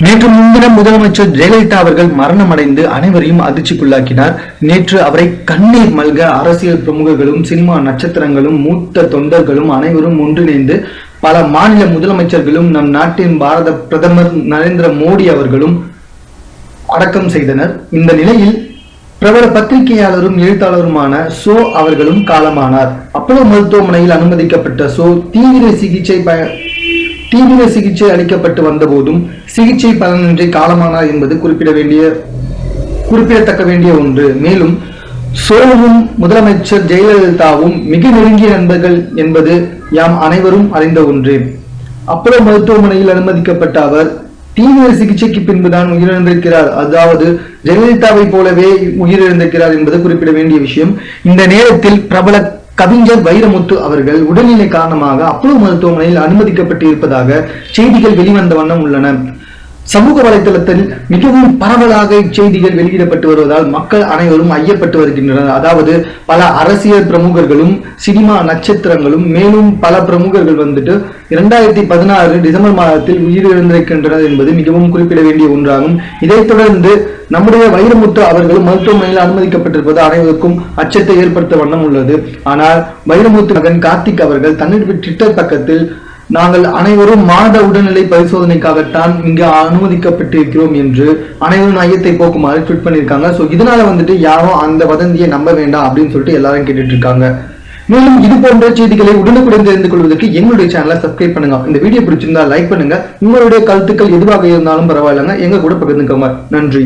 நேற்று முன்தினம் முதலமைச்சர் ஜெயலலிதா அவர்கள் மரணமடைந்து அனைவரையும் அதிர்ச்சிக்குள்ளாக்கினார். நேற்று அவரை கண்ணீர் மல்க அரசியல் பிரமுகர்களும் சினிமா நட்சத்திரங்களும் மூத்த தொண்டர்களும் அனைவரும் ஒன்றிணைந்து பல மாநில முதலமைச்சர்களும் நம் நாட்டின் பாரத பிரதமர் நரேந்திர மோடி அவர்களும் அடக்கம் செய்தனர். இந்த நிலையில் பிரபல பத்திரிகையாளரும் எழுத்தாளருமான சோ அவர்களும் காலமானார். அப்போலோ மருத்துவமனையில் அனுமதிக்கப்பட்ட சோ தீவிர சிகிச்சை அளிக்கப்பட்டு வந்த போதும் சிகிச்சை பலனின்றி காலமானார் என்பது குறிப்பிடத்தக்க வேண்டிய ஒன்று. மேலும் சோவும் முதலமைச்சர் ஜெயலலிதாவும் மிக நெருங்கிய நண்பர்கள் என்பது யாம் அனைவரும் அறிந்த ஒன்று. அப்போலோ மருத்துவமனையில் அனுமதிக்கப்பட்ட அவர் தீவிர சிகிச்சைக்கு பின்புதான் உயிரிழந்திருக்கிறார். அதாவது ஜெயலலிதாவை போலவே உயிரிழந்திருக்கிறார் என்பது குறிப்பிட வேண்டிய விஷயம். இந்த நேரத்தில் பிரபல கவிஞர் வைரமுத்து அவர்கள் உடல்நிலை காரணமாக அப்போலோ மருத்துவமனையில் அனுமதிக்கப்பட்டு இருப்பதாக செய்திகள் வெளிவந்த வண்ணம் உள்ளன. சமூக வலைதளத்தில் மிகவும் பரவலாக இச்செய்திகள் வெளியிடப்பட்டு வருவதால் மக்கள் அனைவரும் ஐயப்பட்டு வருகின்றனர். அதாவது பல அரசியல் பிரமுகர்களும் சினிமா நட்சத்திரங்களும் மேலும் பல பிரமுகர்கள் 2016 டிசம்பர் மாதத்தில் உயிரிழந்திருக்கின்றனர் என்பது மிகவும் குறிப்பிட வேண்டிய ஒன்றாகும். இதைத் தொடர்ந்து நம்முடைய வைரமுத்து அவர்களும் மருத்துவமனையில் அனுமதிக்கப்பட்டிருப்பது அனைவருக்கும் அச்சத்தை ஏற்படுத்த வண்ணம் உள்ளது. ஆனால் வைரமுத்து மகன் கார்த்திக் அவர்கள் தன்னுடைய ட்விட்டர் பக்கத்தில் நாங்கள் அனைவரும் மாத உடல்நிலை பரிசோதனைக்காகத்தான் இங்கு அனுமதிக்கப்பட்டிருக்கிறோம் என்று அனைவரும் ஐயத்தை போக்குமாறு ட்வீட் பண்ணியிருக்காங்க. ஸோ இதனால யாரும் அந்த வதந்தியை நம்ப வேண்டாம் அப்படின்னு சொல்லிட்டு எல்லாரும் கேட்டுட்டு இருக்காங்க. மேலும் இது போன்ற செய்திகளை உடனுக்குடன் தெரிந்து கொள்வதற்கு எங்களுடைய சேனலை சப்ஸ்கிரைப் பண்ணுங்க. இந்த வீடியோ பிடிச்சிருந்தா லைக் பண்ணுங்க. உங்களுடைய கருத்துக்கள் எதுவாக இருந்தாலும் பரவாயில்லைங்க, எங்க கூட பகிர்ந்துக்கோங்க. நன்றி.